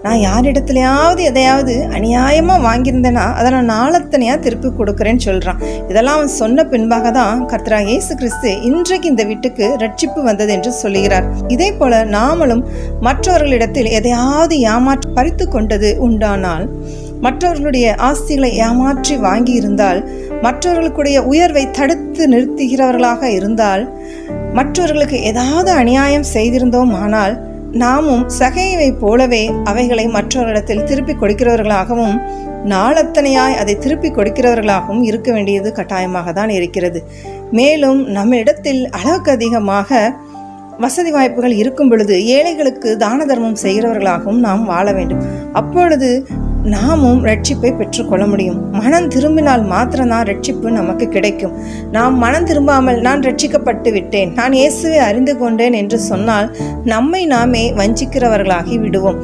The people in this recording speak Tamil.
நான் யாரிடத்துலையாவது எதையாவது அநியாயமாக வாங்கியிருந்தேன்னா அதை நான் நாளத்தனையாக திருப்பி கொடுக்குறேன்னு சொல்கிறான். இதெல்லாம் அவன் சொன்ன பின்பாக தான் கர்த்தராகிய இயேசு கிறிஸ்து இன்றைக்கு இந்த வீட்டுக்கு ரட்சிப்பு வந்தது என்று சொல்லுகிறார். இதே போல நாமளும் மற்றவர்களிடத்தில் எதையாவது ஏமாற்றி பறித்து கொண்டது உண்டானால், மற்றவர்களுடைய ஆஸ்திகளை ஏமாற்றி வாங்கி இருந்தால், மற்றவர்களுடைய உயர்வை தடுத்து நிறுத்துகிறவர்களாக இருந்தால், மற்றவர்களுக்கு ஏதாவது அநியாயம் செய்திருந்தோம் ஆனால், நாமும் சகைவை போலவே அவைகளை மற்றவர்களிடத்தில் திருப்பி கொடுக்கிறவர்களாகவும் நாளத்தனையாய் அதை திருப்பி கொடுக்கிறவர்களாகவும் இருக்க வேண்டியது கட்டாயமாக தான் இருக்கிறது. மேலும் நம்ம இடத்தில் அளவுக்கு அதிகமாக வசதி வாய்ப்புகள் இருக்கும் பொழுது ஏழைகளுக்கு தான தர்மம் செய்கிறவர்களாகவும் நாம் வாழ வேண்டும். அப்பொழுது நாமும் ரட்சிப்பை பெற்றுக்கொள்ள முடியும். மனம் திரும்பினால் மாத்திரம்தான் ரட்சிப்பு நமக்கு கிடைக்கும். நாம் மனம் திரும்பாமல் நான் ரட்சிக்கப்பட்டு விட்டேன், நான் இயேசுவை அறிந்து கொண்டேன் என்று சொன்னால் நம்மை நாமே வஞ்சிக்கிறவர்களாகி விடுவோம்.